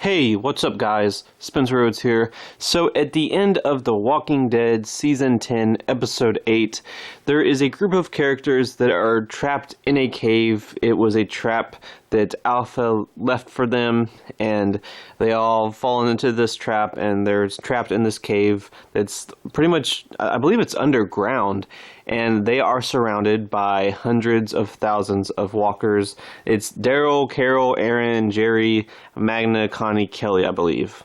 Hey, what's up guys? Spencer Rhodes here. So at the end of The Walking Dead Season 10, Episode 8, there is a group of characters that are trapped in a cave. It was a trap that Alpha left for them, and they all fallen into this trap, and they're trapped in this cave that's pretty much, I believe it's underground, and they are surrounded by hundreds of thousands of walkers. It's Daryl, Carol, Aaron, Jerry, Magna, Connie, Kelly, I believe.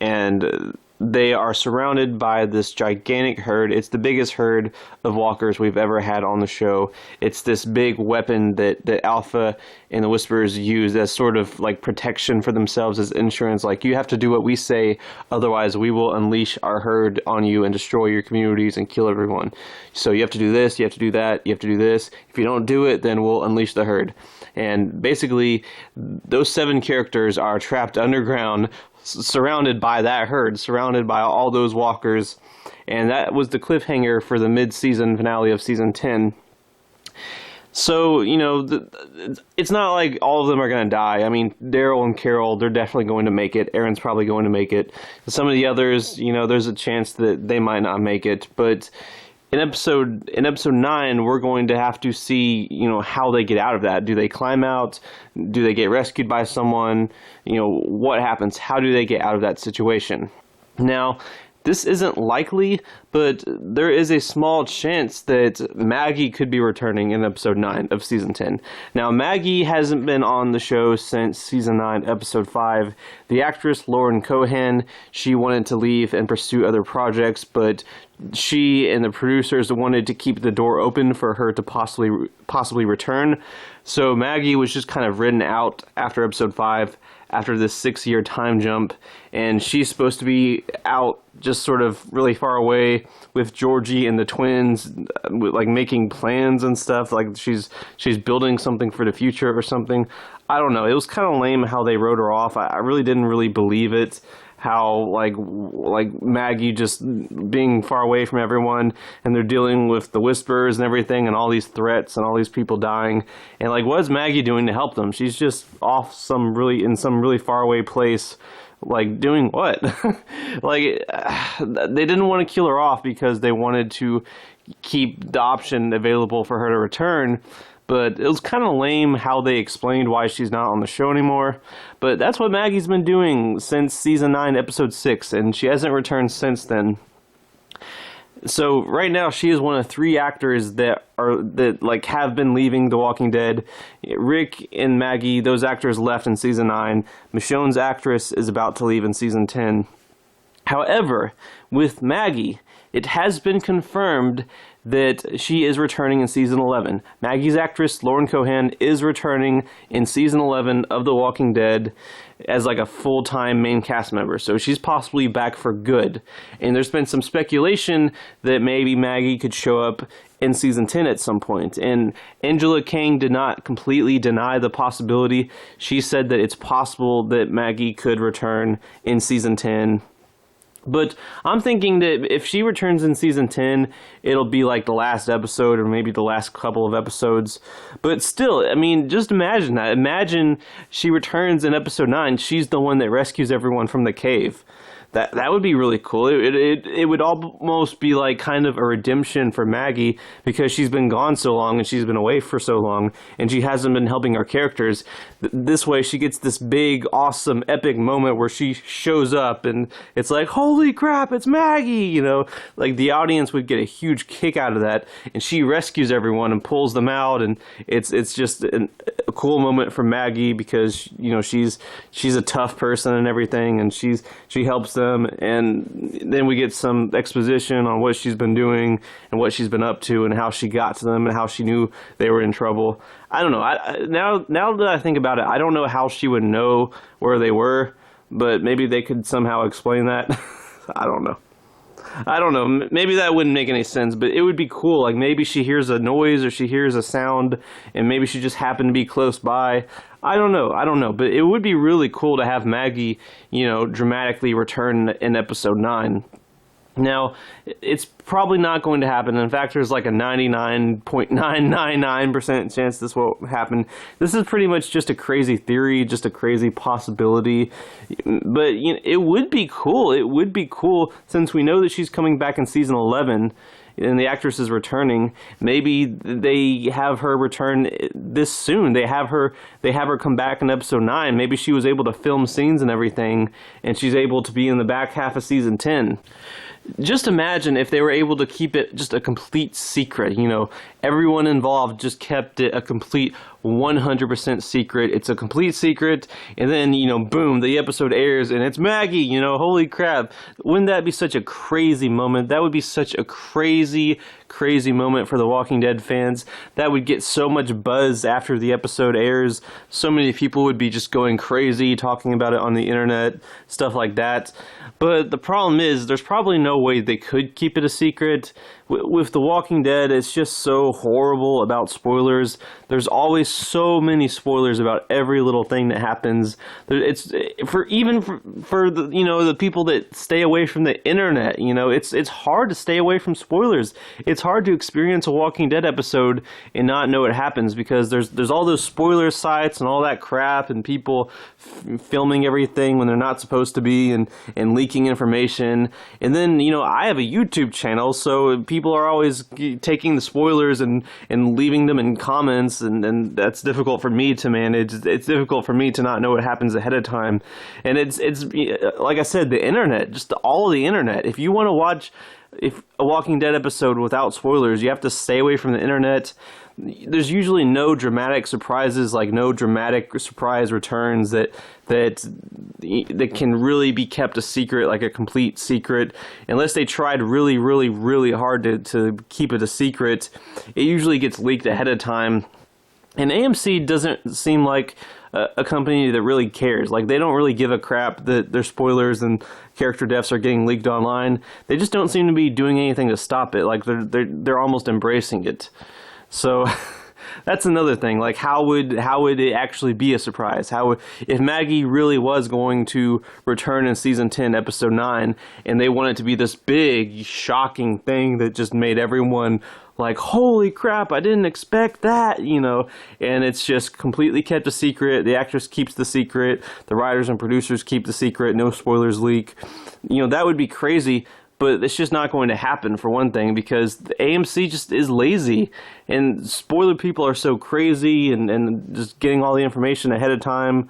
And they are surrounded by this gigantic herd. It's the biggest herd of walkers we've ever had on the show. It's this big weapon that Alpha and the Whisperers use as sort of like protection for themselves, as insurance. Like, you have to do what we say, otherwise we will unleash our herd on you and destroy your communities and kill everyone. So you have to do this, you have to do that, you have to do this. If you don't do it, then we'll unleash the herd. And basically, those 7 characters are trapped underground, surrounded by that herd, surrounded by all those walkers, and that was the cliffhanger for the mid-season finale of Season 10. So, you know, it's not like all of them are going to die. I mean, Daryl and Carol, they're definitely going to make it. Aaron's probably going to make it. Some of the others, you know, there's a chance that they might not make it, but in episode 9, we're going to have to see, you know, how they get out of that. Do they climb out? Do they get rescued by someone? You know, what happens? How do they get out of that situation? Now, this isn't likely, but there is a small chance that Maggie could be returning in episode 9 of Season 10. Now, Maggie hasn't been on the show since Season 9, episode 5. The actress Lauren Cohan, she wanted to leave and pursue other projects, but she and the producers wanted to keep the door open for her to possibly return. So Maggie was just kind of written out after episode 5, after this 6-year time jump, and she's supposed to be out just sort of really far away with Georgie and the twins, like making plans and stuff, like she's building something for the future or something. I don't know, it was kind of lame how they wrote her off. I really didn't really believe it, how like Maggie just being far away from everyone, and they're dealing with the Whisperers and everything, and all these threats and all these people dying, and like, what is Maggie doing to help them? She's just off in some really far away place, like doing what? Like, they didn't want to kill her off because they wanted to keep the option available for her to return. But it was kind of lame how they explained why she's not on the show anymore. But that's what Maggie's been doing since Season 9, Episode 6, and she hasn't returned since then. So right now she is one of 3 actors that have been leaving The Walking Dead. Rick and Maggie, those actors left in Season 9. Michonne's actress is about to leave in Season 10. However, with Maggie, it has been confirmed that she is returning in Season 11. Maggie's actress, Lauren Cohan, is returning in Season 11 of The Walking Dead as like a full-time main cast member. So she's possibly back for good. And there's been some speculation that maybe Maggie could show up in Season 10 at some point. And Angela Kang did not completely deny the possibility. She said that it's possible that Maggie could return in Season 10. But I'm thinking that if she returns in Season 10, it'll be like the last episode or maybe the last couple of episodes. But still, I mean, just imagine that. Imagine she returns in Episode 9. She's the one that rescues everyone from the cave. That would be really cool. It would almost be like kind of a redemption for Maggie, because she's been gone so long and she's been away for so long and she hasn't been helping our characters. This way she gets this big, awesome, epic moment where she shows up and it's like, holy crap, it's Maggie! You know, like the audience would get a huge kick out of that, and she rescues everyone and pulls them out, and it's just a cool moment for Maggie, because, you know, she's a tough person and everything, and she helps them, and then we get some exposition on what she's been doing and what she's been up to and how she got to them and how she knew they were in trouble. I don't know. Now that I think about it, I don't know how she would know where they were, but maybe they could somehow explain that. I don't know. Maybe that wouldn't make any sense, but it would be cool. Like, maybe she hears a noise or she hears a sound, and maybe she just happened to be close by. I don't know. But it would be really cool to have Maggie, you know, dramatically return in Episode 9. Now, it's probably not going to happen. In fact, there's like a 99.999% chance this won't happen. This is pretty much just a crazy theory, just a crazy possibility. But you know, it would be cool. It would be cool since we know that she's coming back in season 11 and the actress is returning. Maybe they have her return this soon. They have her come back in episode 9. Maybe she was able to film scenes and everything, and she's able to be in the back half of season 10. Just imagine if they were able to keep it just a complete secret, you know, everyone involved just kept it a complete 100% secret. It's a complete secret, and then, you know, boom, the episode airs, and it's Maggie, you know, holy crap. Wouldn't that be such a crazy moment? That would be such a crazy moment for the Walking Dead fans. That would get so much buzz after the episode airs. So many people would be just going crazy, talking about it on the internet, stuff like that. But the problem is, there's probably no way they could keep it a secret. With The Walking Dead, it's just so horrible about spoilers. There's always so many spoilers about every little thing that happens. It's for the, you know, the people that stay away from the internet. You know, it's hard to stay away from spoilers. It's hard to experience a Walking Dead episode and not know what happens, because there's all those spoiler sites and all that crap, and people filming everything when they're not supposed to be, and leaking information. And then, you know, I have a YouTube channel, so people are always taking the spoilers and leaving them in comments, and that's difficult for me to manage. It's difficult for me to not know what happens ahead of time. And it's like I said, the internet, just all of the internet. If you want to watch a Walking Dead episode without spoilers, you have to stay away from the internet. There's usually no dramatic surprises, like no dramatic surprise returns that can really be kept a secret, like a complete secret. Unless they tried really, really, really hard to keep it a secret, it usually gets leaked ahead of time. And AMC doesn't seem like a company that really cares. Like, they don't really give a crap that their spoilers and character deaths are getting leaked online. They just don't seem to be doing anything to stop it. Like, they're almost embracing it. So that's another thing. Like, how would it actually be a surprise? If Maggie really was going to return in season 10, episode 9, and they want it to be this big, shocking thing that just made everyone like, holy crap, I didn't expect that, you know, and it's just completely kept a secret. The actress keeps the secret. The writers and producers keep the secret. No spoilers leak. You know, that would be crazy. But it's just not going to happen, for one thing, because the AMC just is lazy, and spoiler people are so crazy, and just getting all the information ahead of time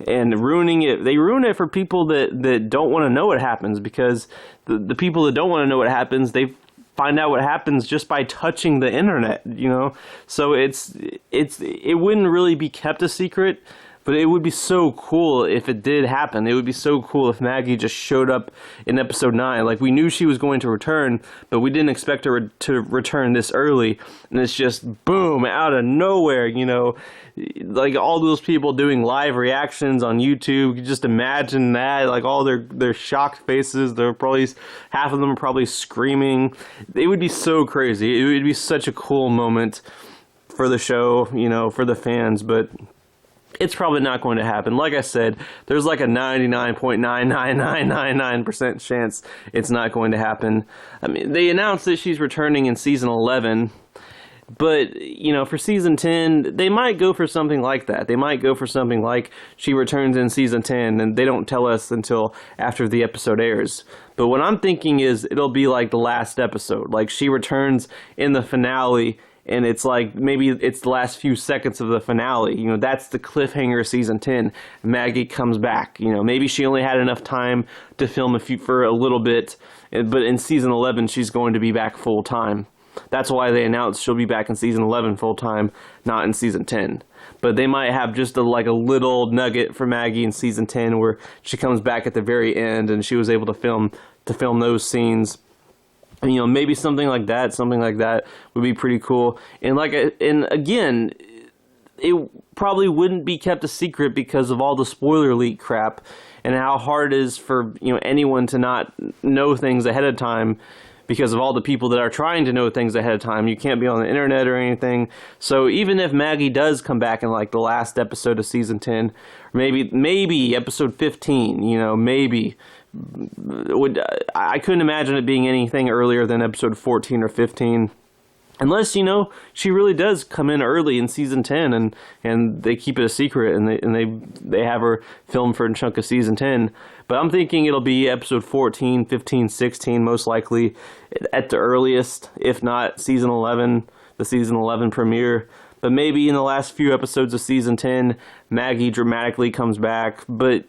and ruining it. They ruin it for people that don't want to know what happens, because the people that don't want to know what happens, they find out what happens just by touching the internet, you know? So it wouldn't really be kept a secret. But it would be so cool if it did happen. It would be so cool if Maggie just showed up in episode 9. Like, we knew she was going to return, but we didn't expect her to return this early. And it's just, boom, out of nowhere, you know. Like, all those people doing live reactions on YouTube. You can just imagine that. Like, all their shocked faces. Half of them are probably screaming. It would be so crazy. It would be such a cool moment for the show, you know, for the fans. But it's probably not going to happen. Like I said, there's like a 99.99999% chance it's not going to happen. I mean, they announced that she's returning in season 11, but, you know, for season 10, they might go for something like that. They might go for something like she returns in season 10, and they don't tell us until after the episode airs. But what I'm thinking is it'll be like the last episode. Like, she returns in the finale, and it's like, maybe it's the last few seconds of the finale. You know, that's the cliffhanger of season 10. Maggie comes back. You know, maybe she only had enough time to film for a little bit, but in season 11, she's going to be back full time. That's why they announced she'll be back in season 11 full time, not in season 10. But they might have just a little nugget for Maggie in season 10 where she comes back at the very end and she was able to film those scenes. You know, maybe something like that would be pretty cool. And again, it probably wouldn't be kept a secret because of all the spoiler leak crap and how hard it is for, you know, anyone to not know things ahead of time because of all the people that are trying to know things ahead of time. You can't be on the internet or anything. So even if Maggie does come back in like the last episode of season 10, or maybe episode 15, you know, maybe I couldn't imagine it being anything earlier than episode 14 or 15. Unless, she really does come in early in season 10 and they keep it a secret and they have her film for a chunk of season 10. But I'm thinking it'll be episode 14, 15, 16 most likely at the earliest, if not season 11, the season 11 premiere. But maybe in the last few episodes of season 10, Maggie dramatically comes back, but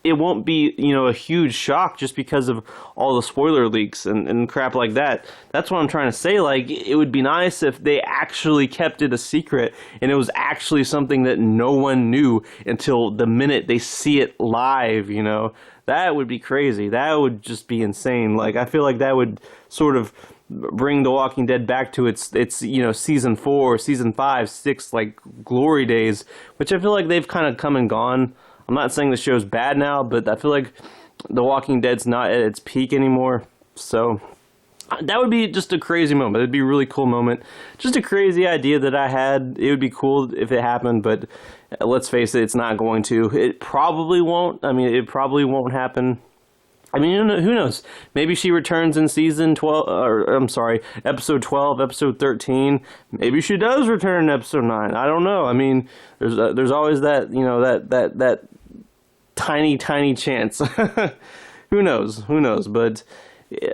it won't be, a huge shock just because of all the spoiler leaks and crap like that. That's what I'm trying to say. Like, it would be nice if they actually kept it a secret and it was actually something that no one knew until the minute they see it live, That would be crazy. That would just be insane. Like, I feel like that would sort of bring The Walking Dead back to its season 4, season 5, 6, like, glory days, which I feel like they've kind of come and gone. I'm not saying the show's bad now, but I feel like The Walking Dead's not at its peak anymore. So that would be just a crazy moment. It'd be a really cool moment. Just a crazy idea that I had. It would be cool if it happened, but let's face it, it's not going to. It probably won't. I mean, it probably won't happen. I mean, who knows? Maybe she returns in season 12, or I'm sorry, episode 12, episode 13. Maybe she does return in episode 9. I don't know. I mean, there's always that, that tiny chance. Who knows? But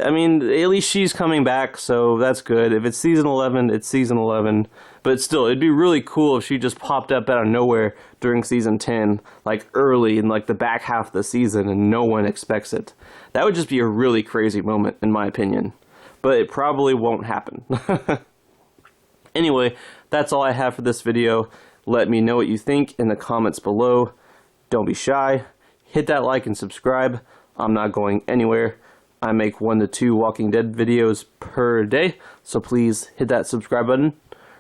I mean, at least she's coming back, so that's good. If it's season 11, it's season 11. But still, it'd be really cool if she just popped up out of nowhere during season 10, like early in like the back half of the season, and no one expects it. That would just be a really crazy moment, in my opinion. But it probably won't happen. Anyway, that's all I have for this video. Let me know what you think in the comments below. Don't be shy. Hit that like and subscribe. I'm not going anywhere. I make 1 to 2 Walking Dead videos per day, so please hit that subscribe button.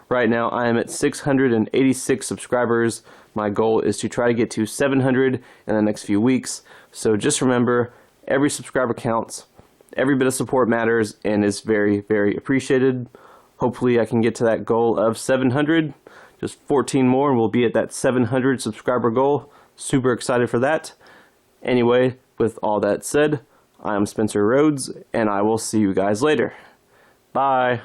Right now, I am at 686 subscribers. My goal is to try to get to 700 in the next few weeks. So just remember, every subscriber counts. Every bit of support matters and is very, very appreciated. Hopefully, I can get to that goal of 700. Just 14 more and we'll be at that 700 subscriber goal. Super excited for that. Anyway, with all that said, I'm Spencer Rhodes, and I will see you guys later. Bye.